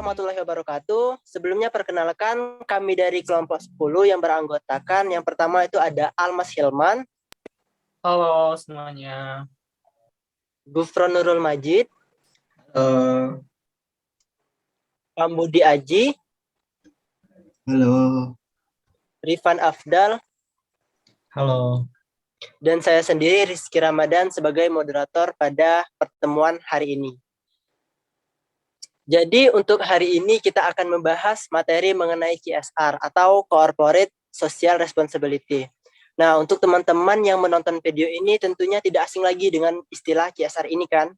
warahmatullahi wabarakatuh. Sebelumnya perkenalkan kami dari kelompok 10 yang beranggotakan. Yang pertama itu ada Almas Hilman, Halo semuanya. Gufron Nurul Majid, Halo. Pambudi Aji, Halo. Rifan Afdal, Halo. dan saya sendiri Rizky Ramadan sebagai moderator pada pertemuan hari ini. Jadi untuk hari ini kita akan membahas materi mengenai CSR atau Corporate Social Responsibility. Nah, untuk teman-teman yang menonton video ini tentunya tidak asing lagi dengan istilah CSR ini kan.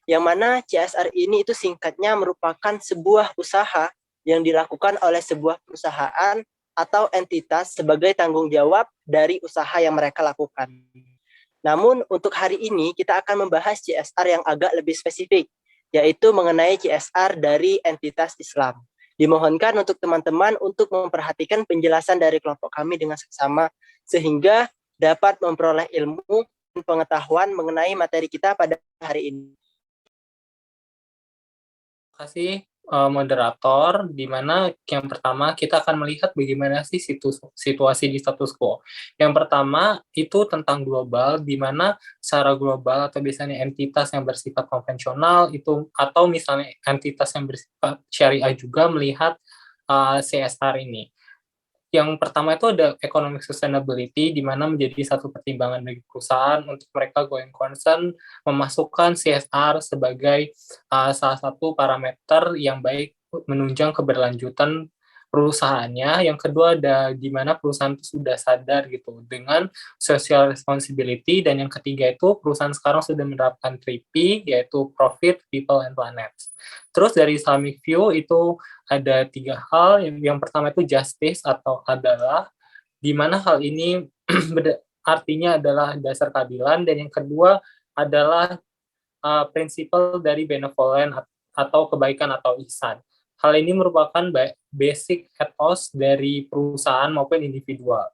Yang mana CSR ini itu singkatnya merupakan sebuah usaha yang dilakukan oleh sebuah perusahaan atau entitas sebagai tanggung jawab dari usaha yang mereka lakukan. Namun untuk hari ini kita akan membahas CSR yang agak lebih spesifik, yaitu mengenai CSR dari entitas Islam. Dimohonkan untuk teman-teman untuk memperhatikan penjelasan dari kelompok kami dengan seksama, sehingga dapat memperoleh ilmu dan pengetahuan mengenai materi kita pada hari ini. Terima kasih moderator, di mana yang pertama kita akan melihat bagaimana sih situasi di status quo. Yang pertama itu tentang global, di mana secara global atau biasanya entitas yang bersifat konvensional itu atau misalnya entitas yang bersifat syariah juga melihat CSR ini. Yang pertama itu ada economic sustainability, di mana menjadi satu pertimbangan bagi perusahaan untuk mereka going concern memasukkan CSR sebagai salah satu parameter yang baik menunjang keberlanjutan perusahaannya. Yang kedua ada di mana perusahaan itu sudah sadar gitu dengan social responsibility, dan yang ketiga itu perusahaan sekarang sudah menerapkan 3P, yaitu profit, people, and planet. Terus dari Islamic view itu ada 3 hal. Yang pertama itu justice atau adalah, di mana hal ini artinya adalah dasar keadilan, dan yang kedua adalah prinsipal dari benevolent atau kebaikan atau ihsan. Hal ini merupakan basic ethos dari perusahaan maupun individual.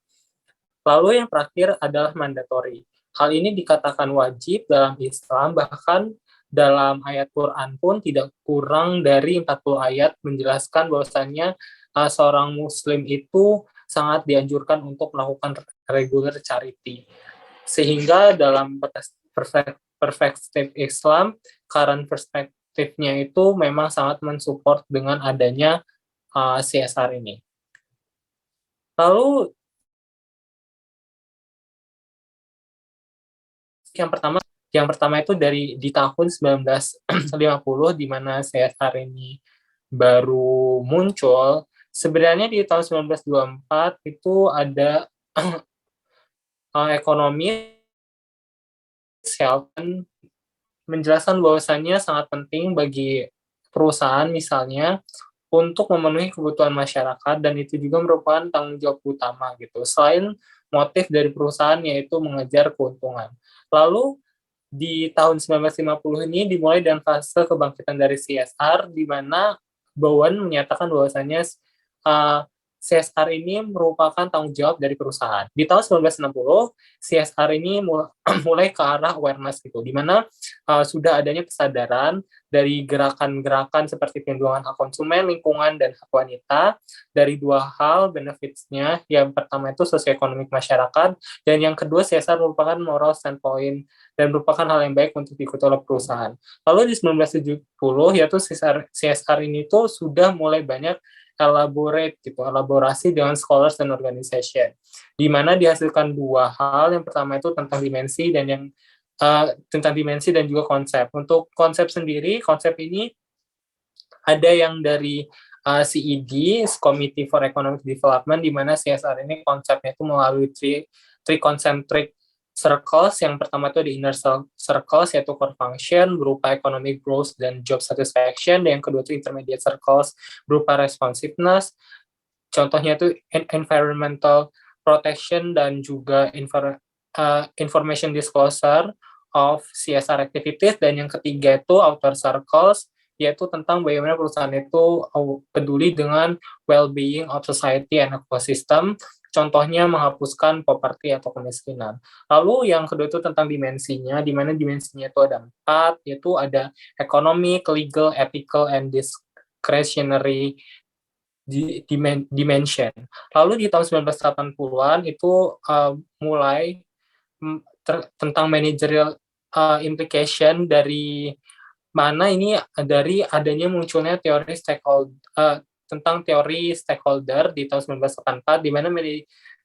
Lalu yang terakhir adalah mandatory. Hal ini dikatakan wajib dalam Islam, bahkan dalam ayat Quran pun tidak kurang dari 40 ayat menjelaskan bahwasannya seorang muslim itu sangat dianjurkan untuk melakukan regular charity. Sehingga dalam perspektif Islam, current perspektifnya itu memang sangat mensupport dengan adanya CSR ini. Lalu yang pertama itu di tahun 1950, di mana CSR ini baru muncul. Sebenarnya di tahun 1924 itu ada ekonomi dan menjelaskan bahwasannya sangat penting bagi perusahaan misalnya untuk memenuhi kebutuhan masyarakat, dan itu juga merupakan tanggung jawab utama gitu. Selain motif dari perusahaan yaitu mengejar keuntungan. Lalu di tahun 1950 ini dimulai dengan fase kebangkitan dari CSR, di mana Bowen menyatakan bahwasannya CSR ini merupakan tanggung jawab dari perusahaan. Di tahun 1960, CSR ini mulai ke arah awareness gitu, di mana sudah adanya kesadaran dari gerakan-gerakan seperti perlindungan hak konsumen, lingkungan, dan hak wanita dari 2 hal benefits-nya. Yang pertama itu sosioekonomik masyarakat, dan yang kedua CSR merupakan moral standpoint dan merupakan hal yang baik untuk diikuti oleh perusahaan. Lalu di 1970, yaitu CSR ini tuh sudah mulai banyak elaborasi dengan scholars dan organization, di mana dihasilkan 2 hal. Yang pertama itu tentang dimensi dan juga konsep. Untuk konsep sendiri, konsep ini ada yang dari CED, Committee for Economic Development, di mana CSR ini konsepnya itu melalui three concentric circles. Yang pertama itu di inner circles, yaitu core function berupa economic growth dan job satisfaction, dan yang kedua itu intermediate circles berupa responsiveness, contohnya itu environmental protection dan juga information disclosure of CSR activities, dan yang ketiga itu outer circles, yaitu tentang bagaimana perusahaan itu peduli dengan well-being of society and ecosystem, contohnya menghapuskan poverty atau kemiskinan. Lalu yang kedua itu tentang dimensinya, di mana dimensinya itu ada 4, yaitu ada economic, legal, ethical, and discretionary dimension. Lalu di tahun 1980-an itu mulai tentang managerial implication dari mana ini dari adanya munculnya teori tentang teori stakeholder di tahun 1984, di mana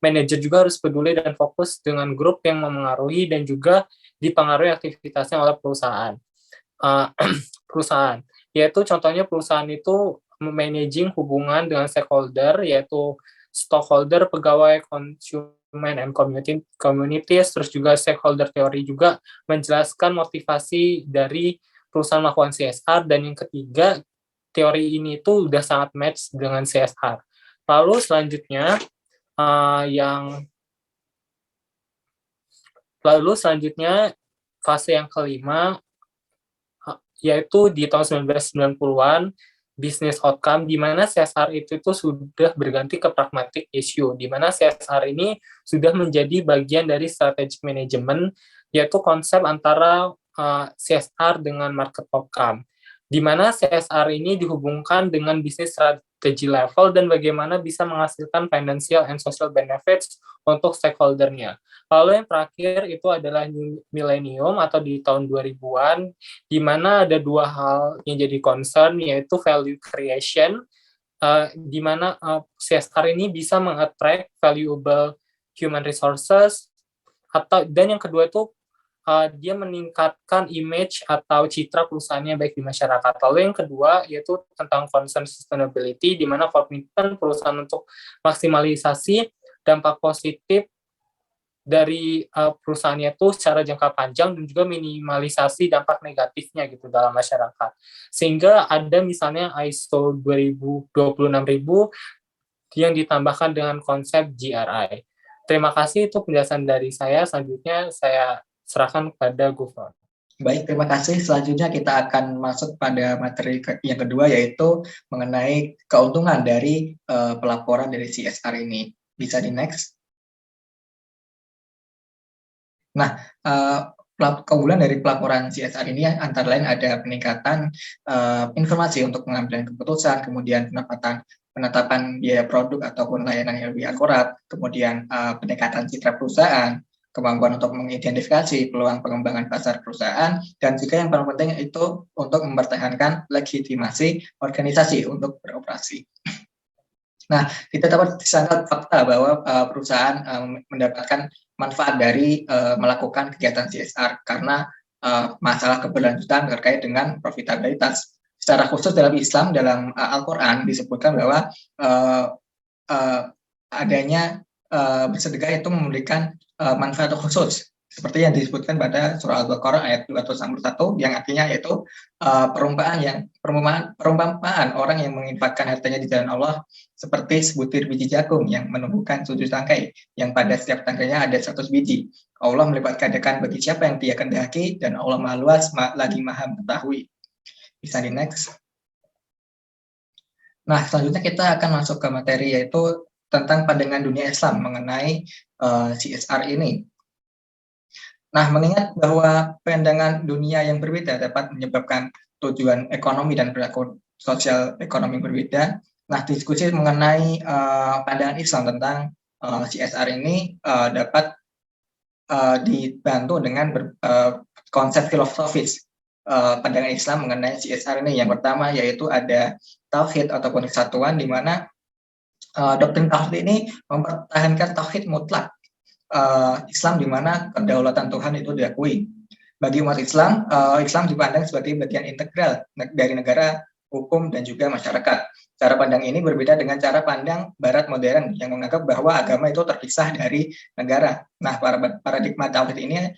manajer juga harus peduli dan fokus dengan grup yang memengaruhi dan juga dipengaruhi aktivitasnya oleh perusahaan. Perusahaan, yaitu contohnya perusahaan itu managing hubungan dengan stakeholder, yaitu stockholder, pegawai, konsumen, and communities, terus juga stakeholder teori juga menjelaskan motivasi dari perusahaan melakukan CSR, dan yang ketiga, teori ini itu udah sangat match dengan CSR. Lalu selanjutnya, fase yang kelima, yaitu di tahun 1990-an, business outcome, di mana CSR itu sudah berganti ke pragmatic issue, di mana CSR ini sudah menjadi bagian dari strategic management, yaitu konsep antara CSR dengan market outcome, di mana CSR ini dihubungkan dengan bisnis strategi level dan bagaimana bisa menghasilkan financial and social benefits untuk stakeholder-nya. Lalu yang terakhir itu adalah New Millennium atau di tahun 2000-an, di mana ada dua hal yang jadi concern, yaitu value creation, di mana CSR ini bisa meng-attract valuable human resources, dan yang kedua itu dia meningkatkan image atau citra perusahaannya baik di masyarakat. Lalu yang kedua yaitu tentang concern sustainability, di mana komitmen perusahaan untuk maksimalisasi dampak positif dari perusahaannya itu secara jangka panjang dan juga minimalisasi dampak negatifnya gitu dalam masyarakat. Sehingga ada misalnya ISO 26000 yang ditambahkan dengan konsep GRI. Terima kasih, itu penjelasan dari saya. Selanjutnya saya serahkan kepada Gufron. Baik, terima kasih. Selanjutnya kita akan masuk pada materi yang kedua, yaitu mengenai keuntungan dari pelaporan dari CSR ini. Bisa di next. Nah, keunggulan dari pelaporan CSR ini antara lain ada peningkatan informasi untuk pengambilan keputusan, kemudian penetapan biaya produk ataupun layanan yang lebih akurat, kemudian pendekatan citra perusahaan, kemampuan untuk mengidentifikasi peluang pengembangan pasar perusahaan, dan juga yang paling penting itu untuk mempertahankan legitimasi organisasi untuk beroperasi. Nah, kita dapat sangat fakta bahwa perusahaan mendapatkan manfaat dari melakukan kegiatan CSR karena masalah keberlanjutan terkait dengan profitabilitas. Secara khusus dalam Islam, dalam Al-Quran disebutkan bahwa adanya bersedekah itu memberikan manfaat khusus, seperti yang disebutkan pada surah Al-Baqarah ayat 291, yang artinya yaitu perumpamaan orang yang menginfakkan hartanya di jalan Allah seperti sebutir biji jagung yang menumbuhkan 7 tangkai, yang pada setiap tangkainya ada 100 biji. Allah melipat gandakan bagi siapa yang Dia kehendaki, dan Allah Maha Luas lagi Maha Mengetahui. Bisa di next. Nah, selanjutnya kita akan masuk ke materi, yaitu tentang pandangan dunia Islam mengenai CSR ini. Nah, mengingat bahwa pandangan dunia yang berbeda dapat menyebabkan tujuan ekonomi dan perilaku sosial ekonomi berbeda, nah diskusi mengenai pandangan Islam tentang CSR ini dapat dibantu dengan konsep filosofis pandangan Islam mengenai CSR ini. Yang pertama yaitu ada tauhid ataupun kesatuan, di mana doktrin tauhid ini mempertahankan tauhid mutlak Islam, di mana kedaulatan Tuhan itu diakui. Bagi umat Islam, Islam dipandang sebagai bagian integral dari negara, hukum, dan juga masyarakat. Cara pandang ini berbeda dengan cara pandang Barat modern yang menganggap bahwa agama itu terpisah dari negara. Nah, paradigma tauhid ini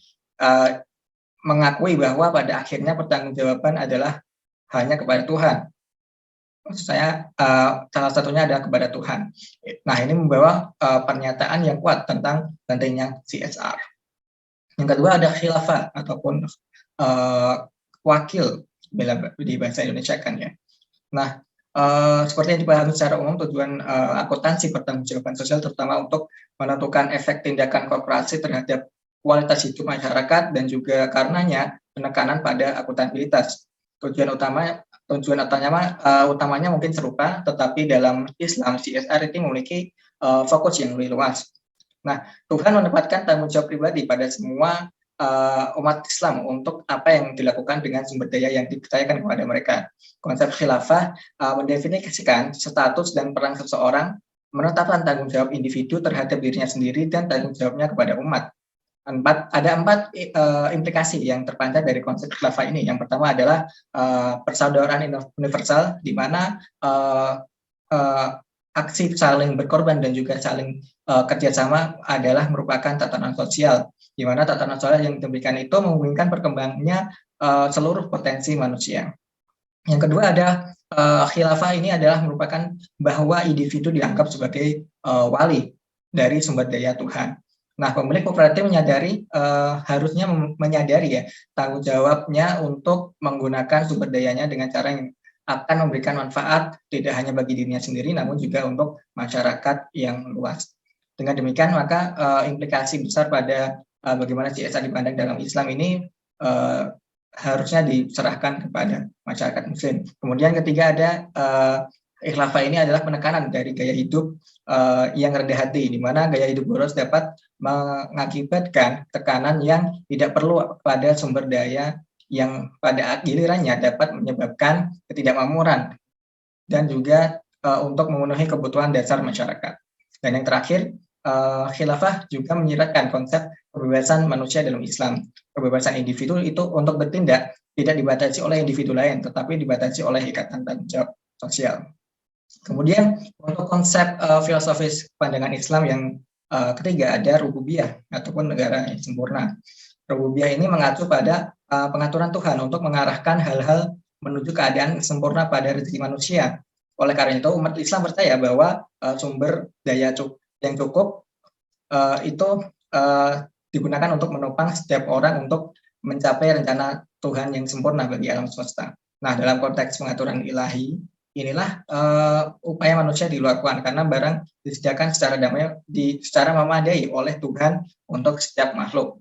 mengakui bahwa pada akhirnya pertanggungjawaban adalah hanya kepada Tuhan. Maksud saya salah satunya adalah kepada Tuhan. Nah, ini membawa pernyataan yang kuat tentang pentingnya CSR. Yang kedua ada khilafah ataupun wakil di bahasa Indonesia kan ya. Nah, seperti yang dipahami secara umum, tujuan akuntansi pertanggungjawaban sosial terutama untuk menentukan efek tindakan korporasi terhadap kualitas hidup masyarakat dan juga karenanya penekanan pada akuntabilitas. Tujuan utama tujuan utamanya mungkin serupa, tetapi dalam Islam CSR itu memiliki fokus yang lebih luas. Nah, Tuhan menempatkan tanggung jawab pribadi pada semua umat Islam untuk apa yang dilakukan dengan sumber daya yang dipercayakan kepada mereka. Konsep khilafah mendefinisikan status dan peran seseorang, menetapkan tanggung jawab individu terhadap dirinya sendiri dan tanggung jawabnya kepada umat. Ada empat implikasi yang terpancar dari konsep khilafah ini. Yang pertama adalah persaudaraan universal, di mana aksi saling berkorban dan juga saling kerjasama adalah merupakan tatanan sosial, di mana tatanan sosial yang diberikan itu memungkinkan perkembangannya seluruh potensi manusia. Yang kedua ada khilafah ini adalah merupakan bahwa individu dianggap sebagai wali dari sumber daya Tuhan. Nah, pemilik kooperatif harusnya menyadari ya tanggung jawabnya untuk menggunakan sumber dayanya dengan cara yang akan memberikan manfaat tidak hanya bagi dirinya sendiri, namun juga untuk masyarakat yang luas. Dengan demikian, maka implikasi besar pada bagaimana CSR dipandang dalam Islam ini harusnya diserahkan kepada masyarakat Muslim. Kemudian ketiga ada khilafah ini adalah penekanan dari gaya hidup yang rendah hati, di mana gaya hidup boros dapat mengakibatkan tekanan yang tidak perlu pada sumber daya yang pada gilirannya dapat menyebabkan ketidakmakmuran dan juga untuk memenuhi kebutuhan dasar masyarakat. Dan yang terakhir, khilafah juga menyiratkan konsep kebebasan manusia dalam Islam. Kebebasan individu itu untuk bertindak tidak dibatasi oleh individu lain, tetapi dibatasi oleh ikatan tanggung jawab sosial. Kemudian untuk konsep filosofis pandangan Islam yang ketiga ada rububiyah ataupun negara yang sempurna. Rububiyah ini mengacu pada pengaturan Tuhan untuk mengarahkan hal-hal menuju keadaan sempurna pada rezeki manusia. Oleh karena itu umat Islam percaya bahwa sumber daya yang cukup itu digunakan untuk menopang setiap orang untuk mencapai rencana Tuhan yang sempurna bagi alam semesta. Nah, dalam konteks pengaturan ilahi, inilah upaya manusia dilakukan karena barang disediakan secara damai, secara memadai oleh Tuhan untuk setiap makhluk.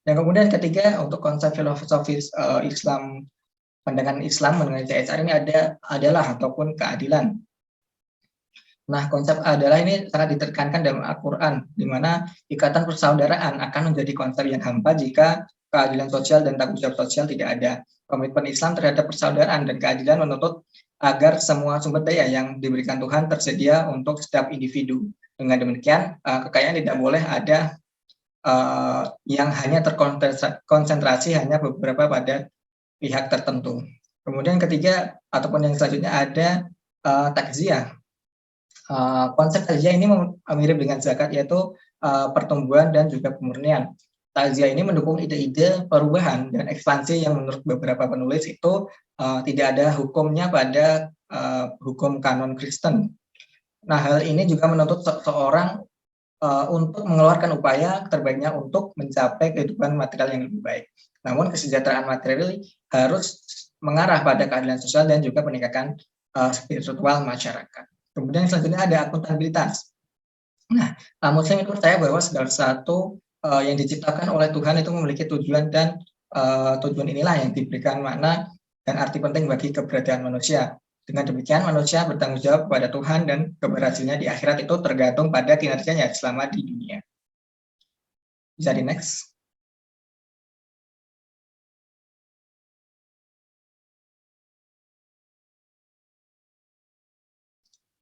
Yang kemudian ketiga, untuk konsep filosofis Islam, pandangan Islam mengenai CSR ini adalah ataupun keadilan. Nah, konsep adalah ini sangat ditekankan dalam Al-Quran, di mana ikatan persaudaraan akan menjadi konsep yang hampa jika keadilan sosial dan tanggung jawab sosial tidak ada. Komitmen Islam terhadap persaudaraan dan keadilan menuntut agar semua sumber daya yang diberikan Tuhan tersedia untuk setiap individu. Dengan demikian, kekayaan tidak boleh ada yang hanya terkonsentrasi hanya beberapa pada pihak tertentu. Kemudian ketiga, ataupun yang selanjutnya ada takziah. Konsep takziah ini mirip dengan zakat, yaitu pertumbuhan dan juga pemurnian. Takziah ini mendukung ide-ide perubahan dan ekspansi yang menurut beberapa penulis itu tidak ada hukumnya pada hukum kanon Kristen. Nah, hal ini juga menuntut seseorang untuk mengeluarkan upaya terbaiknya untuk mencapai kehidupan material yang lebih baik. Namun kesejahteraan material harus mengarah pada keadilan sosial dan juga peningkatan spiritual masyarakat. Kemudian selanjutnya ada akuntabilitas. Nah, Muslim itu percaya bahwa segala sesuatu yang diciptakan oleh Tuhan itu memiliki tujuan, dan tujuan inilah yang diberikan makna dan arti penting bagi keberadaan manusia. Dengan demikian, manusia bertanggung jawab kepada Tuhan dan keberhasilannya di akhirat itu tergantung pada kinerjanya selama di dunia. Bisa di next.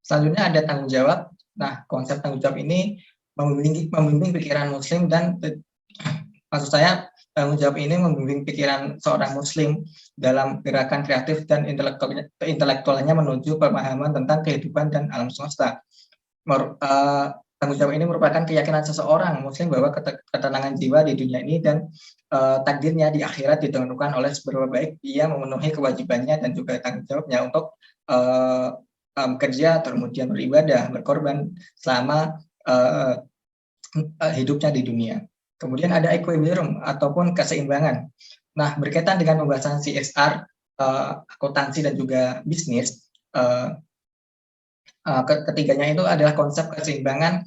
Selanjutnya ada tanggung jawab. Nah, konsep tanggung jawab ini membimbing pikiran Muslim dan maksud saya tanggung jawab ini membimbing pikiran seorang Muslim dalam gerakan kreatif dan intelektualnya menuju pemahaman tentang kehidupan dan alam semesta. Tanggung jawab ini merupakan keyakinan seseorang Muslim bahwa ketenangan jiwa di dunia ini dan takdirnya di akhirat ditentukan oleh seberapa baik ia memenuhi kewajibannya dan juga tanggung jawabnya untuk kerja, kemudian beribadah, berkorban selama hidupnya di dunia. Kemudian ada equilibrium ataupun keseimbangan. Nah, berkaitan dengan pembahasan CSR, akuntansi dan juga bisnis, ketiganya itu adalah konsep keseimbangan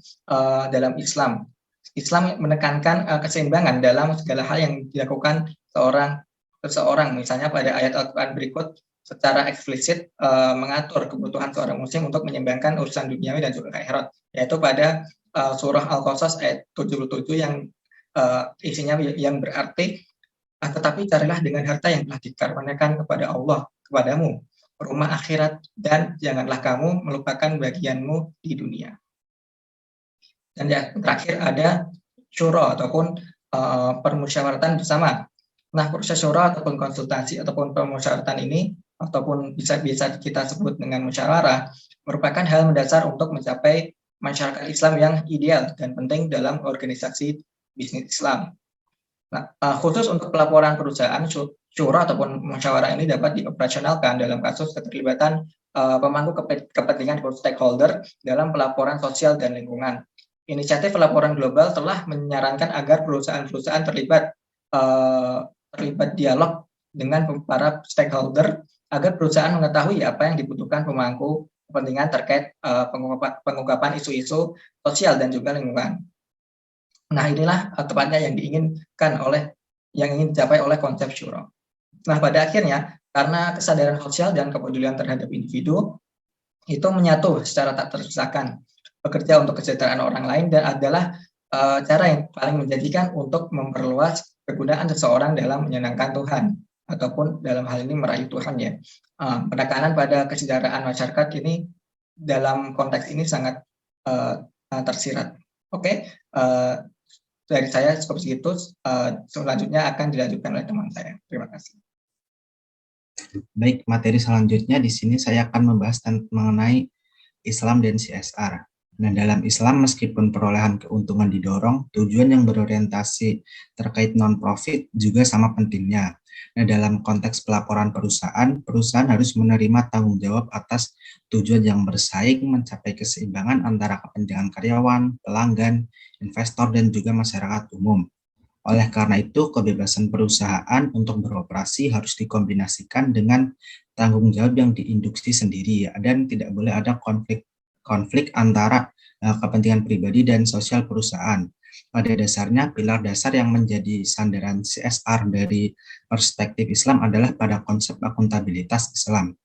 dalam Islam. Islam menekankan keseimbangan dalam segala hal yang dilakukan seorang seseorang. Misalnya pada ayat Al-Quran berikut secara eksplisit mengatur kebutuhan seorang muslim untuk menyeimbangkan urusan duniawi dan juga akhirat, yaitu pada surah Al-Qasas ayat 77 yang isinya yang berarti tetapi carilah dengan harta yang telah dikaruniakan kepada Allah kepadamu rumah akhirat, dan janganlah kamu melupakan bagianmu di dunia. Dan yang terakhir ada syura ataupun permusyawaratan bersama. Nah, proses syura ataupun konsultasi ataupun permusyawaratan ini ataupun bisa kita sebut dengan musyawarah merupakan hal mendasar untuk mencapai masyarakat Islam yang ideal dan penting dalam organisasi bisnis Islam. Nah, khusus untuk pelaporan perusahaan, syura ataupun musyawarah ini dapat dioperasionalkan dalam kasus keterlibatan pemangku kepentingan stakeholder dalam pelaporan sosial dan lingkungan. Inisiatif pelaporan global telah menyarankan agar perusahaan-perusahaan terlibat dialog dengan para stakeholder agar perusahaan mengetahui apa yang dibutuhkan pemangku kepentingan terkait pengungkapan isu-isu sosial dan juga lingkungan. Nah, inilah tepatnya yang ingin dicapai oleh konsep syura. Nah, pada akhirnya karena kesadaran sosial dan kepedulian terhadap individu itu menyatu secara tak terpisahkan. Bekerja untuk kesejahteraan orang lain dan adalah cara yang paling menjanjikan untuk memperluas kegunaan seseorang dalam menyenangkan Tuhan ataupun dalam hal ini meraih Tuhan ya. Penekanan pada kesejahteraan masyarakat ini dalam konteks ini sangat tersirat. Oke. Dari saya cukup segitu, selanjutnya akan dilanjutkan oleh teman saya. Terima kasih. Baik, materi selanjutnya di sini saya akan membahas mengenai Islam dan CSR. Nah, dalam Islam meskipun perolehan keuntungan didorong, tujuan yang berorientasi terkait non-profit juga sama pentingnya. Nah, dalam konteks pelaporan perusahaan harus menerima tanggung jawab atas tujuan yang bersaing mencapai keseimbangan antara kepentingan karyawan, pelanggan, investor, dan juga masyarakat umum. Oleh karena itu, kebebasan perusahaan untuk beroperasi harus dikombinasikan dengan tanggung jawab yang diinduksi sendiri, dan tidak boleh ada konflik antara kepentingan pribadi dan sosial perusahaan. Pada dasarnya, pilar dasar yang menjadi sandaran CSR dari perspektif Islam adalah pada konsep akuntabilitas Islam.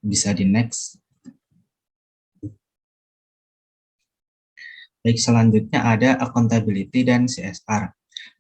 Bisa di next. Baik, selanjutnya ada accountability dan CSR.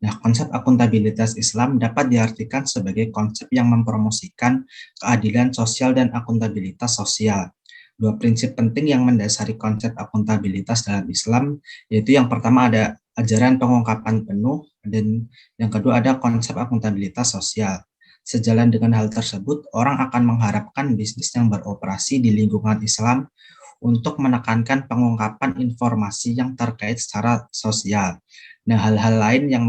Nah, konsep akuntabilitas Islam dapat diartikan sebagai konsep yang mempromosikan keadilan sosial dan akuntabilitas sosial. Dua prinsip penting yang mendasari konsep akuntabilitas dalam Islam, yaitu yang pertama ada ajaran pengungkapan penuh, dan yang kedua ada konsep akuntabilitas sosial. Sejalan dengan hal tersebut, orang akan mengharapkan bisnis yang beroperasi di lingkungan Islam untuk menekankan pengungkapan informasi yang terkait secara sosial. Nah, hal-hal lain yang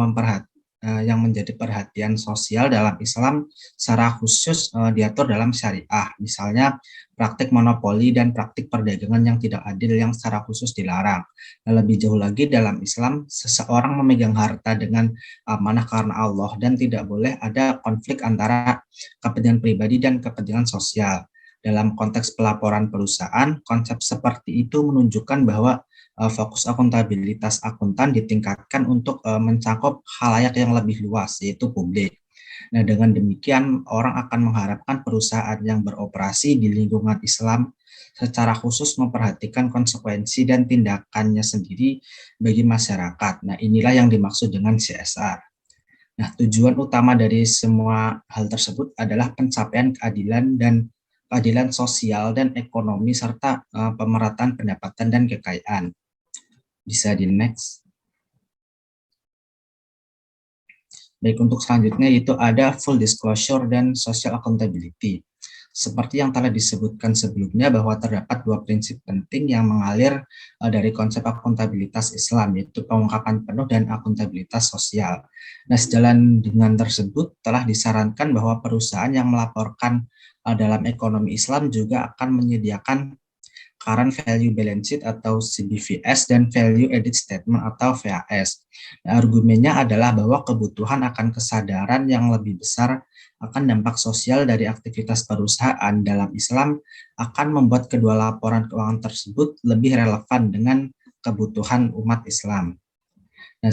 menjadi perhatian sosial dalam Islam secara khusus diatur dalam syariah, misalnya praktik monopoli dan praktik perdagangan yang tidak adil yang secara khusus dilarang. Nah, lebih jauh lagi dalam Islam, seseorang memegang harta dengan amanah karena Allah dan tidak boleh ada konflik antara kepentingan pribadi dan kepentingan sosial. Dalam konteks pelaporan perusahaan, konsep seperti itu menunjukkan bahwa fokus akuntabilitas akuntan ditingkatkan untuk mencakup khalayak yang lebih luas, yaitu publik. Nah, dengan demikian orang akan mengharapkan perusahaan yang beroperasi di lingkungan Islam secara khusus memperhatikan konsekuensi dan tindakannya sendiri bagi masyarakat. Nah, inilah yang dimaksud dengan CSR. Nah, tujuan utama dari semua hal tersebut adalah pencapaian keadilan sosial dan ekonomi serta pemerataan pendapatan dan kekayaan. Bisa di next. Baik, untuk selanjutnya itu ada full disclosure dan social accountability. Seperti yang telah disebutkan sebelumnya bahwa terdapat dua prinsip penting yang mengalir dari konsep akuntabilitas Islam, yaitu pengungkapan penuh dan akuntabilitas sosial. Nah, sejalan dengan tersebut telah disarankan bahwa perusahaan yang melaporkan dalam ekonomi Islam juga akan menyediakan current value balance sheet atau CBVS dan value added statement atau VAS. Nah, argumennya adalah bahwa kebutuhan akan kesadaran yang lebih besar akan dampak sosial dari aktivitas perusahaan dalam Islam akan membuat kedua laporan keuangan tersebut lebih relevan dengan kebutuhan umat Islam. Nah,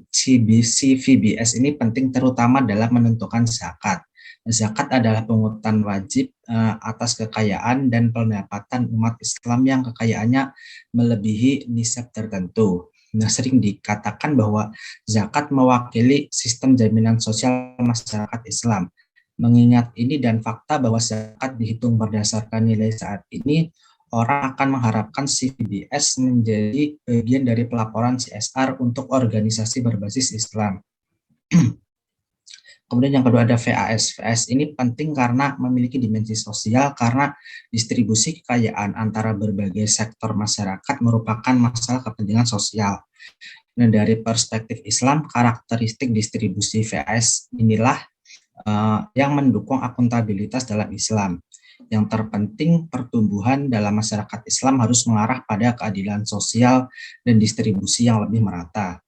CVBS ini penting terutama dalam menentukan zakat. Zakat adalah pungutan wajib atas kekayaan dan pendapatan umat Islam yang kekayaannya melebihi nisab tertentu. Nah, sering dikatakan bahwa zakat mewakili sistem jaminan sosial masyarakat Islam. Mengingat ini dan fakta bahwa zakat dihitung berdasarkan nilai saat ini, orang akan mengharapkan CVBS menjadi bagian dari pelaporan CSR untuk organisasi berbasis Islam. Kemudian yang kedua ada VAS. VAS ini penting karena memiliki dimensi sosial karena distribusi kekayaan antara berbagai sektor masyarakat merupakan masalah kepentingan sosial. Nah, dari perspektif Islam, karakteristik distribusi VAS inilah yang mendukung akuntabilitas dalam Islam. Yang terpenting, pertumbuhan dalam masyarakat Islam harus mengarah pada keadilan sosial dan distribusi yang lebih merata.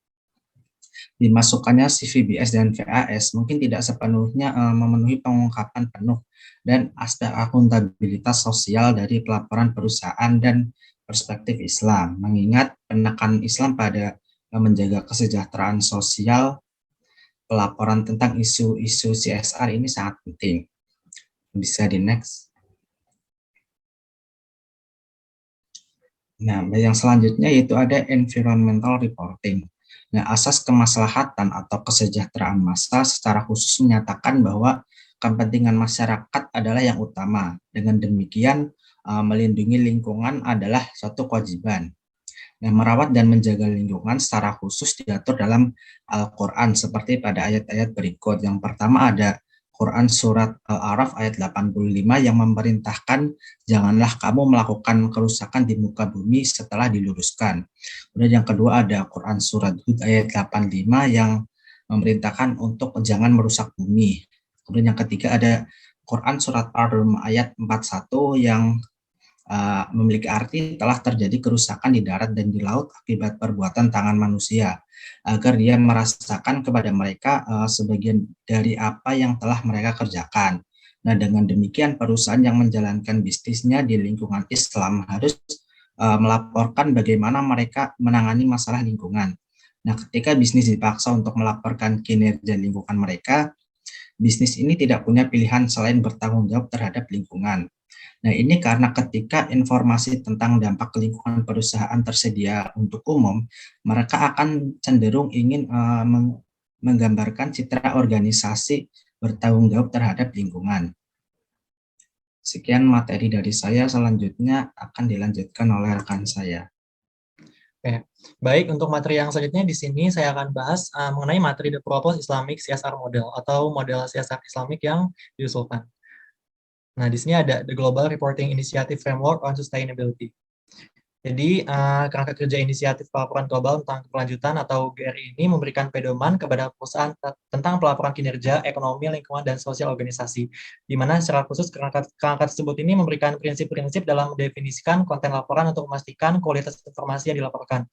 Dimasukkannya CVBS dan VAS mungkin tidak sepenuhnya memenuhi pengungkapan penuh dan aspek akuntabilitas sosial dari pelaporan perusahaan dan perspektif Islam, mengingat penekanan Islam pada menjaga kesejahteraan sosial. Pelaporan tentang isu-isu CSR ini sangat penting. Bisa di next. Nah, yang selanjutnya yaitu ada environmental reporting. Nah, asas kemaslahatan atau kesejahteraan massa secara khusus menyatakan bahwa kepentingan masyarakat adalah yang utama. Dengan demikian, melindungi lingkungan adalah suatu kewajiban. Nah, merawat dan menjaga lingkungan secara khusus diatur dalam Al-Quran seperti pada ayat-ayat berikut. Yang pertama ada Quran Surat Al-A'raf ayat 85 yang memerintahkan janganlah kamu melakukan kerusakan di muka bumi setelah diluruskan. Kemudian yang kedua ada Quran Surat Hud ayat 85 yang memerintahkan untuk jangan merusak bumi. Kemudian yang ketiga ada Quran Surat Ar-Rum ayat 41 yang memiliki arti telah terjadi kerusakan di darat dan di laut akibat perbuatan tangan manusia, agar dia merasakan kepada mereka sebagian dari apa yang telah mereka kerjakan. Nah, dengan demikian perusahaan yang menjalankan bisnisnya di lingkungan Islam harus melaporkan bagaimana mereka menangani masalah lingkungan. Nah, ketika bisnis dipaksa untuk melaporkan kinerja lingkungan mereka, bisnis ini tidak punya pilihan selain bertanggung jawab terhadap lingkungan. Nah, ini karena ketika informasi tentang dampak lingkungan perusahaan tersedia untuk umum, mereka akan cenderung ingin menggambarkan citra organisasi bertanggung jawab terhadap lingkungan. Sekian materi dari saya, selanjutnya akan dilanjutkan oleh rekan saya. Oke, baik, untuk materi yang selanjutnya di sini saya akan bahas mengenai materi The Proposed Islamic CSR Model atau model CSR Islamik yang diusulkan. Nah, di sini ada The Global Reporting Initiative Framework on Sustainability. Jadi, kerangka kerja inisiatif pelaporan global tentang keberlanjutan atau GRI ini memberikan pedoman kepada perusahaan tentang pelaporan kinerja, ekonomi, lingkungan, dan sosial organisasi. Di mana secara khusus kerangka tersebut ini memberikan prinsip-prinsip dalam mendefinisikan konten laporan untuk memastikan kualitas informasi yang dilaporkan.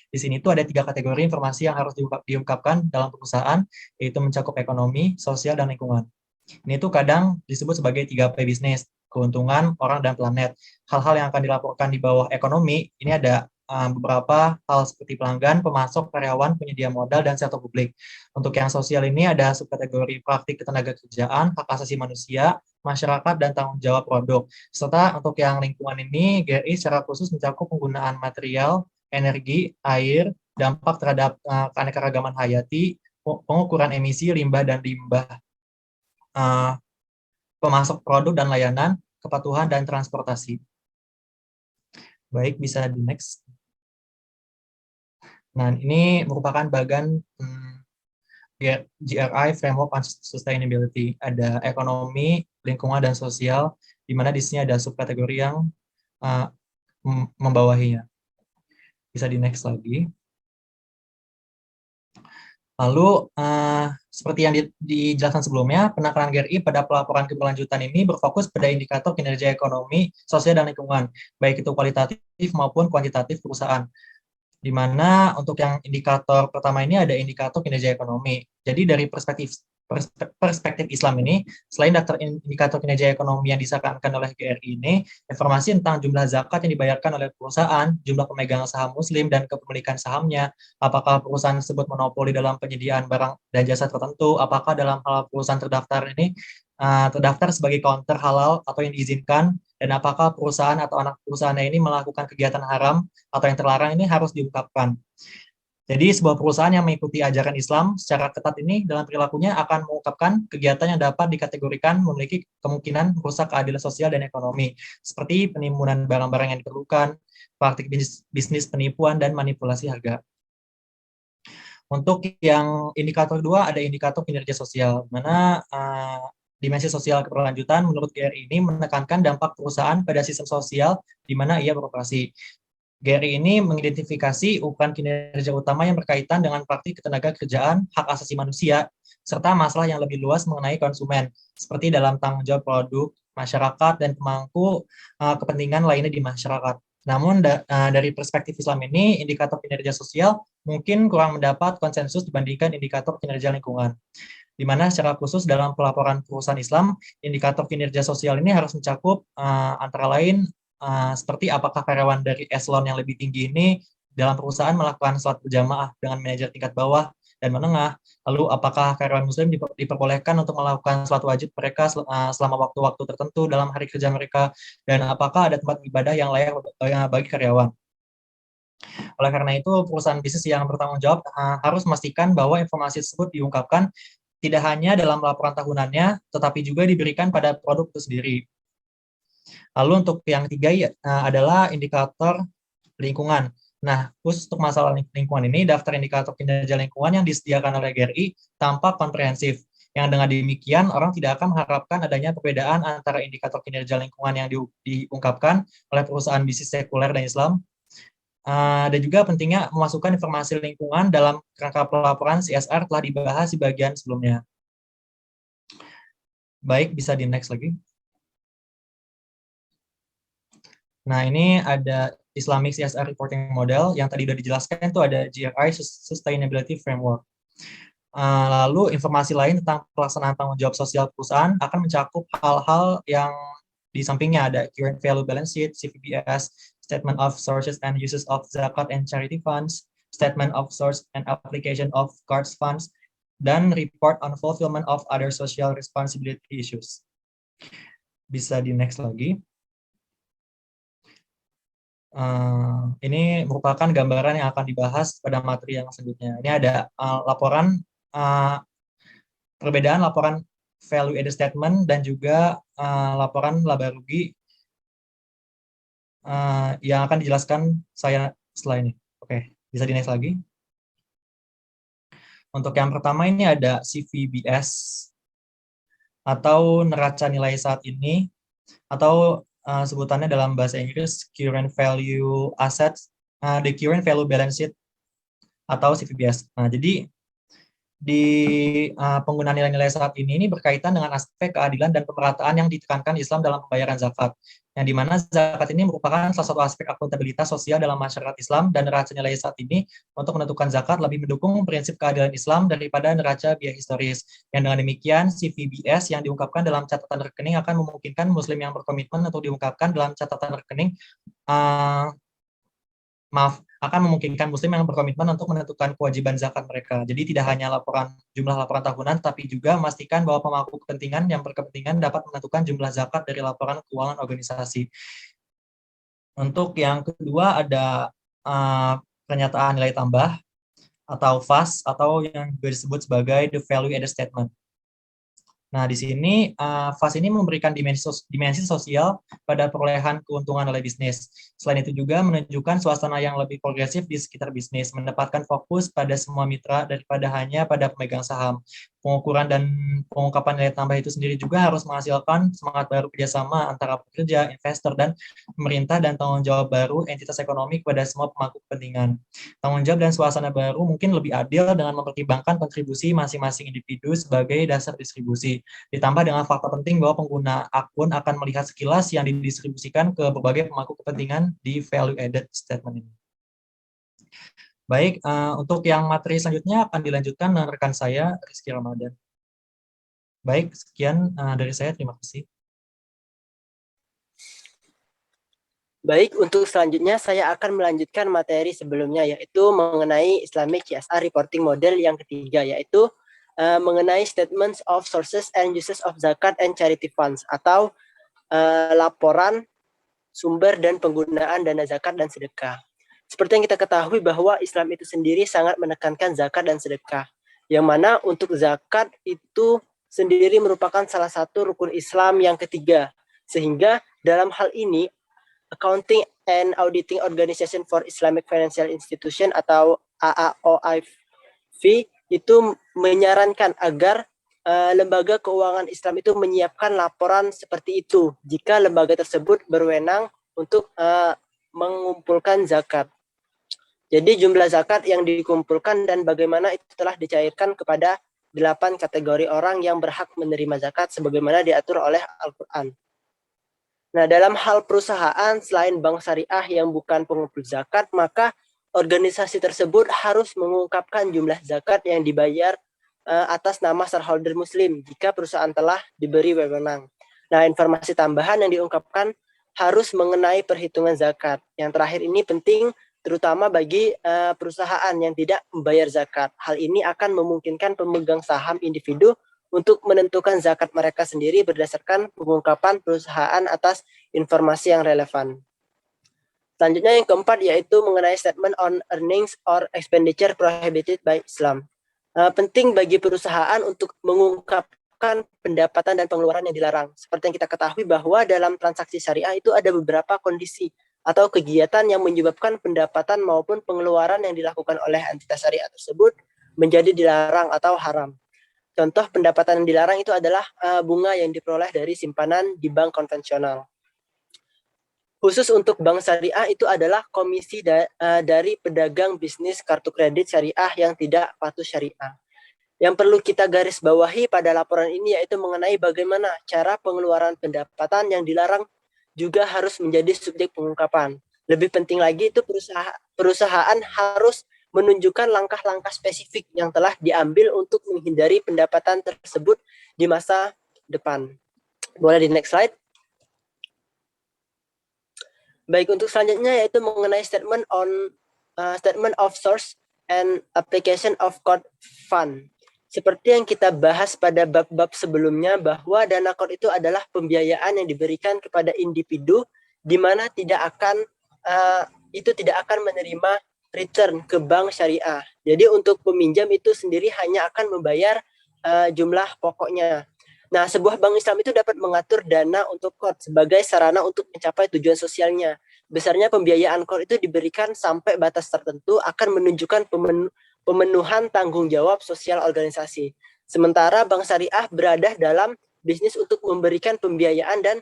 Di sini itu ada 3 kategori informasi yang harus diungkapkan dalam perusahaan, yaitu mencakup ekonomi, sosial, dan lingkungan. Ini tuh kadang disebut sebagai 3P bisnis, keuntungan, orang, dan planet. Hal-hal yang akan dilaporkan di bawah ekonomi, ini ada beberapa hal seperti pelanggan, pemasok, karyawan, penyedia modal, dan sektor publik. Untuk yang sosial ini ada subkategori praktik ketenaga kerjaan, hak asasi manusia, masyarakat, dan tanggung jawab produk. Serta untuk yang lingkungan ini, GRI secara khusus mencakup penggunaan material, energi, air, dampak terhadap keanekaragaman hayati, pengukuran emisi, limbah, dan limbah, pemasok produk dan layanan, kepatuhan, dan transportasi. Baik, bisa di next. Nah, ini merupakan bagian GRI Framework on Sustainability. Ada ekonomi, lingkungan, dan sosial, di mana di sini ada subkategori yang membawahinya. Bisa di next lagi. Lalu, seperti yang dijelaskan sebelumnya, penekanan GRI pada pelaporan keberlanjutan ini berfokus pada indikator kinerja ekonomi, sosial, dan lingkungan, baik itu kualitatif maupun kuantitatif perusahaan. Di mana untuk yang indikator pertama ini ada indikator kinerja ekonomi. Jadi dari perspektif perspektif Islam ini, selain daftar indikator kinerja ekonomi yang disarankan oleh GRI ini, informasi tentang jumlah zakat yang dibayarkan oleh perusahaan, jumlah pemegang saham muslim dan kepemilikan sahamnya, apakah perusahaan tersebut monopoli dalam penyediaan barang dan jasa tertentu, apakah dalam hal perusahaan terdaftar ini terdaftar sebagai counter halal atau yang diizinkan, dan apakah perusahaan atau anak perusahaannya ini melakukan kegiatan haram atau yang terlarang ini harus diungkapkan. Jadi sebuah perusahaan yang mengikuti ajaran Islam secara ketat ini dalam perilakunya akan mengungkapkan kegiatan yang dapat dikategorikan memiliki kemungkinan merusak keadilan sosial dan ekonomi, seperti penimbunan barang-barang yang diperlukan, praktik bisnis penipuan, dan manipulasi harga. Untuk yang indikator kedua ada indikator kinerja sosial, mana dimensi sosial keberlanjutan menurut GRI ini menekankan dampak perusahaan pada sistem sosial di mana ia beroperasi. GRI ini mengidentifikasi ukuran kinerja utama yang berkaitan dengan praktik ketenaga kerjaan, hak asasi manusia, serta masalah yang lebih luas mengenai konsumen, seperti dalam tanggung jawab produk, masyarakat, dan pemangku kepentingan lainnya di masyarakat. Namun dari perspektif Islam ini, indikator kinerja sosial mungkin kurang mendapat konsensus dibandingkan indikator kinerja lingkungan, di mana secara khusus dalam pelaporan perusahaan Islam, indikator kinerja sosial ini harus mencakup antara lain seperti apakah karyawan dari eselon yang lebih tinggi ini dalam perusahaan melakukan sholat berjamaah dengan manajer tingkat bawah dan menengah, lalu apakah karyawan muslim diperbolehkan untuk melakukan sholat wajib mereka selama waktu-waktu tertentu dalam hari kerja mereka, dan apakah ada tempat ibadah yang layak bagi karyawan. Oleh karena itu, perusahaan bisnis yang bertanggung jawab harus memastikan bahwa informasi tersebut diungkapkan tidak hanya dalam laporan tahunannya, tetapi juga diberikan pada produk itu sendiri. Lalu untuk yang ketiga adalah indikator lingkungan. Nah, khusus untuk masalah lingkungan ini, daftar indikator kinerja lingkungan yang disediakan oleh GRI tampak komprehensif. Yang dengan demikian, orang tidak akan mengharapkan adanya perbedaan antara indikator kinerja lingkungan yang diungkapkan oleh perusahaan bisnis sekuler dan Islam. Dan juga pentingnya memasukkan informasi lingkungan dalam kerangka pelaporan CSR telah dibahas di bagian sebelumnya. Baik, bisa di next lagi. Nah, ini ada Islamic CSR Reporting Model yang tadi sudah dijelaskan, itu ada GRI Sustainability Framework. Lalu informasi lain tentang pelaksanaan tanggung jawab sosial perusahaan akan mencakup hal-hal yang di sampingnya ada Current Value Balance Sheet, CVBS, Statement of Sources and Uses of Zakat and Charity Funds, Statement of Source and Application of Cards Funds, dan Report on Fulfillment of Other Social Responsibility Issues. Bisa di next lagi. Ini merupakan gambaran yang akan dibahas pada materi yang selanjutnya. Ini ada laporan perbedaan laporan value added statement dan juga laporan laba rugi yang akan dijelaskan saya setelah ini. Oke, bisa di next lagi. Untuk yang pertama ini ada CVBS atau neraca nilai saat ini, atau sebutannya dalam bahasa Inggris Current Value Assets, the Current Value Balance Sheet atau CVBS. Nah, jadi di penggunaan nilai-nilai saat ini berkaitan dengan aspek keadilan dan pemerataan yang ditekankan Islam dalam pembayaran zakat, yang dimana zakat ini merupakan salah satu aspek akuntabilitas sosial dalam masyarakat Islam, dan neraca nilai saat ini untuk menentukan zakat lebih mendukung prinsip keadilan Islam daripada neraca biaya historis. Yang dengan demikian, CVBS yang diungkapkan dalam catatan rekening akan memungkinkan Muslim yang berkomitmen untuk diungkapkan dalam catatan rekening akan memungkinkan Muslim yang berkomitmen untuk menentukan kewajiban zakat mereka. Jadi tidak hanya jumlah laporan tahunan, tapi juga memastikan bahwa pemangku kepentingan yang berkepentingan dapat menentukan jumlah zakat dari laporan keuangan organisasi. Untuk yang kedua ada pernyataan nilai tambah atau VAS, atau yang juga disebut sebagai the value added statement. Nah, di sini FAS ini memberikan dimensi sosial pada perolehan keuntungan oleh bisnis. Selain itu juga menunjukkan suasana yang lebih progresif di sekitar bisnis, menempatkan fokus pada semua mitra daripada hanya pada pemegang saham. Pengukuran dan pengungkapan nilai tambah itu sendiri juga harus menghasilkan semangat baru kerjasama antara pekerja, investor, dan pemerintah, dan tanggung jawab baru entitas ekonomi kepada semua pemangku kepentingan. Tanggung jawab dan suasana baru mungkin lebih adil dengan mempertimbangkan kontribusi masing-masing individu sebagai dasar distribusi. Ditambah dengan fakta penting bahwa pengguna akun akan melihat sekilas yang didistribusikan ke berbagai pemangku kepentingan di value added statement ini. Baik, untuk yang materi selanjutnya akan dilanjutkan dengan rekan saya, Rizky Ramadan. Baik, sekian dari saya. Terima kasih. Baik, untuk selanjutnya saya akan melanjutkan materi sebelumnya, yaitu mengenai Islamic CSR Reporting Model yang ketiga, yaitu mengenai Statements of Sources and Uses of Zakat and Charity Funds, atau laporan sumber dan penggunaan dana zakat dan sedekah. Seperti yang kita ketahui bahwa Islam itu sendiri sangat menekankan zakat dan sedekah, yang mana untuk zakat itu sendiri merupakan salah satu rukun Islam yang ketiga, sehingga dalam hal ini Accounting and Auditing Organization for Islamic Financial Institution atau AAOIF itu menyarankan agar lembaga keuangan Islam itu menyiapkan laporan seperti itu jika lembaga tersebut berwenang untuk mengumpulkan zakat. Jadi jumlah zakat yang dikumpulkan dan bagaimana itu telah dicairkan kepada 8 kategori orang yang berhak menerima zakat sebagaimana diatur oleh Al-Quran. Nah, dalam hal perusahaan, selain bank syariah yang bukan pengumpul zakat, maka organisasi tersebut harus mengungkapkan jumlah zakat yang dibayar atas nama shareholder muslim jika perusahaan telah diberi wewenang. Nah, informasi tambahan yang diungkapkan harus mengenai perhitungan zakat. Yang terakhir ini penting terutama bagi perusahaan yang tidak membayar zakat. Hal ini akan memungkinkan pemegang saham individu untuk menentukan zakat mereka sendiri berdasarkan pengungkapan perusahaan atas informasi yang relevan. Selanjutnya yang keempat yaitu mengenai statement on earnings or expenditure prohibited by Islam. Penting bagi perusahaan untuk mengungkapkan pendapatan dan pengeluaran yang dilarang. Seperti yang kita ketahui bahwa dalam transaksi syariah itu ada beberapa kondisi atau kegiatan yang menyebabkan pendapatan maupun pengeluaran yang dilakukan oleh entitas syariah tersebut menjadi dilarang atau haram. Contoh pendapatan yang dilarang itu adalah bunga yang diperoleh dari simpanan di bank konvensional. Khusus untuk bank syariah itu adalah komisi dari pedagang bisnis kartu kredit syariah yang tidak patuh syariah. Yang perlu kita garis bawahi pada laporan ini yaitu mengenai bagaimana cara pengeluaran pendapatan yang dilarang juga harus menjadi subjek pengungkapan. Lebih penting lagi itu perusahaan harus menunjukkan langkah-langkah spesifik yang telah diambil untuk menghindari pendapatan tersebut di masa depan. Boleh di next slide. Baik, untuk selanjutnya yaitu mengenai statement of source and application of court fund. Seperti yang kita bahas pada bab-bab sebelumnya bahwa dana court itu adalah pembiayaan yang diberikan kepada individu di mana tidak akan menerima return ke bank syariah. Jadi untuk peminjam itu sendiri hanya akan membayar jumlah pokoknya. Nah, sebuah bank Islam itu dapat mengatur dana untuk court sebagai sarana untuk mencapai tujuan sosialnya. Besarnya pembiayaan court itu diberikan sampai batas tertentu akan menunjukkan pemenuhan tanggung jawab sosial organisasi. Sementara bank syariah berada dalam bisnis untuk memberikan pembiayaan dan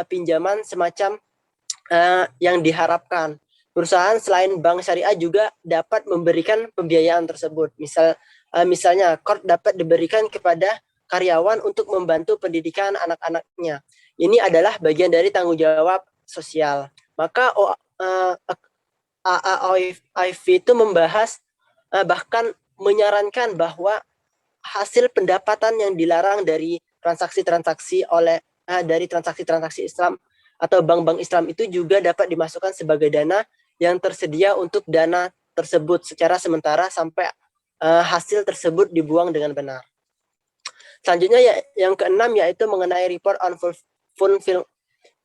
pinjaman semacam yang diharapkan. Perusahaan selain bank syariah juga dapat memberikan pembiayaan tersebut. Misalnya, court dapat diberikan kepada karyawan untuk membantu pendidikan anak-anaknya. Ini adalah bagian dari tanggung jawab sosial. Maka AAOIF itu membahas bahkan menyarankan bahwa hasil pendapatan yang dilarang dari transaksi-transaksi Islam atau bank-bank Islam itu juga dapat dimasukkan sebagai dana yang tersedia untuk dana tersebut secara sementara sampai hasil tersebut dibuang dengan benar. Selanjutnya yang keenam yaitu mengenai report on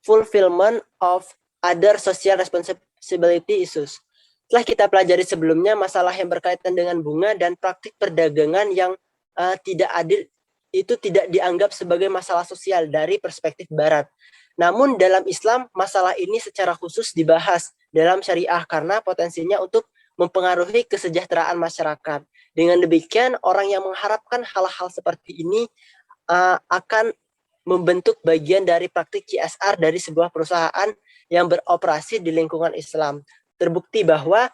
fulfillment of other social responsibility issues. Setelah kita pelajari sebelumnya masalah yang berkaitan dengan bunga dan praktik perdagangan yang tidak adil itu tidak dianggap sebagai masalah sosial dari perspektif barat. Namun dalam Islam masalah ini secara khusus dibahas dalam syariah karena potensinya untuk mempengaruhi kesejahteraan masyarakat. Dengan demikian orang yang mengharapkan hal-hal seperti ini akan membentuk bagian dari praktik CSR dari sebuah perusahaan yang beroperasi di lingkungan Islam. Terbukti bahwa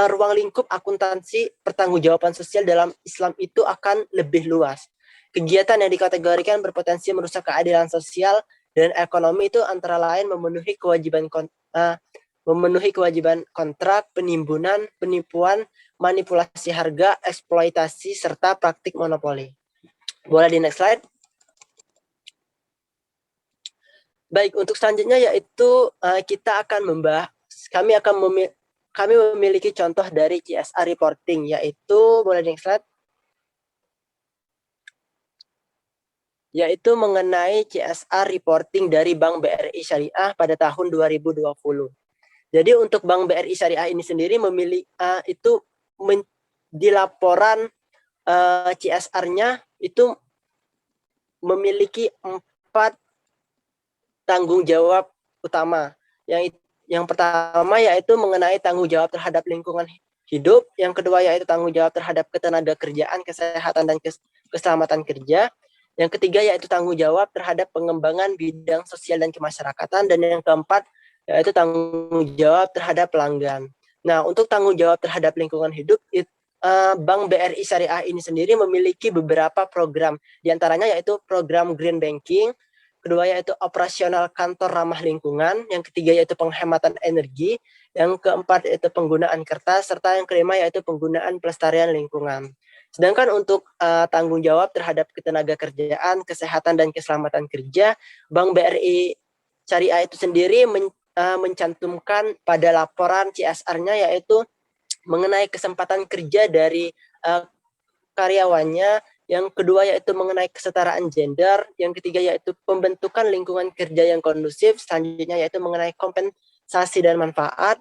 ruang lingkup akuntansi pertanggungjawaban sosial dalam Islam itu akan lebih luas. Kegiatan yang dikategorikan berpotensi merusak keadilan sosial dan ekonomi itu antara lain memenuhi kewajiban kontrak, penimbunan, penipuan, manipulasi harga, eksploitasi, serta praktik monopoli. Boleh di next slide. Baik, untuk selanjutnya yaitu kita akan membahas, kami memiliki contoh dari CSR reporting, yaitu boleh di slide, yaitu mengenai CSR reporting dari Bank BRI Syariah pada tahun 2020. Jadi untuk Bank BRI Syariah ini sendiri di laporan CSR-nya itu memiliki 4 tanggung jawab utama. Yang pertama yaitu mengenai tanggung jawab terhadap lingkungan hidup, yang kedua yaitu tanggung jawab terhadap ketenaga kerjaan, kesehatan dan keselamatan kerja. Yang ketiga yaitu tanggung jawab terhadap pengembangan bidang sosial dan kemasyarakatan, dan yang keempat yaitu tanggung jawab terhadap pelanggan. Nah, untuk tanggung jawab terhadap lingkungan hidup, Bank BRI Syariah ini sendiri memiliki beberapa program, diantaranya yaitu program Green Banking, kedua yaitu operasional kantor ramah lingkungan, yang ketiga yaitu penghematan energi, yang keempat yaitu penggunaan kertas, serta yang kelima yaitu penggunaan pelestarian lingkungan. Sedangkan untuk tanggung jawab terhadap ketenaga kerjaan, kesehatan dan keselamatan kerja, Bank BRI Syariah itu sendiri mencantumkan pada laporan CSR-nya yaitu mengenai kesempatan kerja dari karyawannya, yang kedua yaitu mengenai kesetaraan gender, yang ketiga yaitu pembentukan lingkungan kerja yang kondusif, selanjutnya yaitu mengenai kompensasi dan manfaat,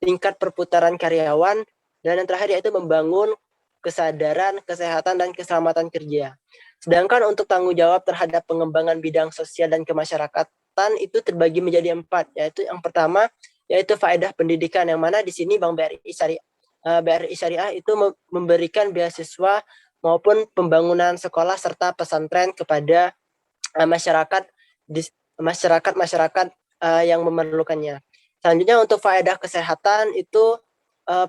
tingkat perputaran karyawan, dan yang terakhir yaitu membangun kesadaran, kesehatan, dan keselamatan kerja. Sedangkan untuk tanggung jawab terhadap pengembangan bidang sosial dan kemasyarakatan itu terbagi menjadi 4, yaitu yang pertama yaitu faedah pendidikan, yang mana di sini Bank BRI Syariah itu memberikan beasiswa maupun pembangunan sekolah serta pesantren kepada masyarakat yang memerlukannya. Selanjutnya untuk faedah kesehatan itu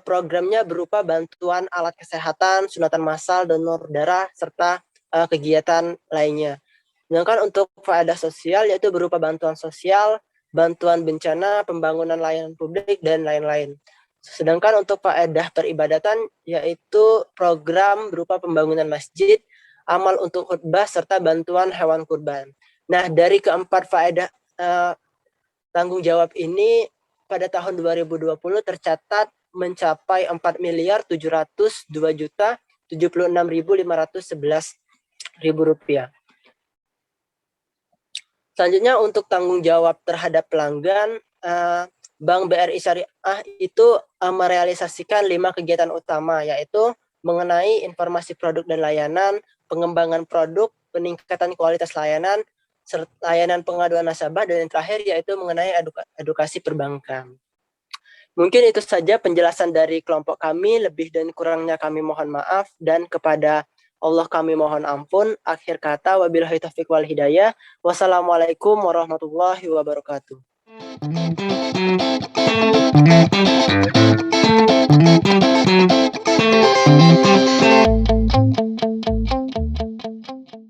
programnya berupa bantuan alat kesehatan, sunatan massal, donor darah, serta kegiatan lainnya. Sedangkan untuk faedah sosial yaitu berupa bantuan sosial, bantuan bencana, pembangunan layanan publik, dan lain-lain. Sedangkan untuk faedah peribadatan yaitu program berupa pembangunan masjid, amal untuk khutbah, serta bantuan hewan kurban. Nah, dari keempat faedah tanggung jawab ini pada tahun 2020 tercatat mencapai 4.702.076.511 rupiah. Selanjutnya untuk tanggung jawab terhadap pelanggan, Bank BRI Syariah itu merealisasikan 5 kegiatan utama, yaitu mengenai informasi produk dan layanan, pengembangan produk, peningkatan kualitas layanan pengaduan nasabah, dan yang terakhir yaitu mengenai edukasi perbankan. Mungkin itu saja penjelasan dari kelompok kami, lebih dan kurangnya kami mohon maaf, dan kepada Allah kami mohon ampun. Akhir kata, wabillahi taufiq wal hidayah. Wassalamualaikum warahmatullahi wabarakatuh.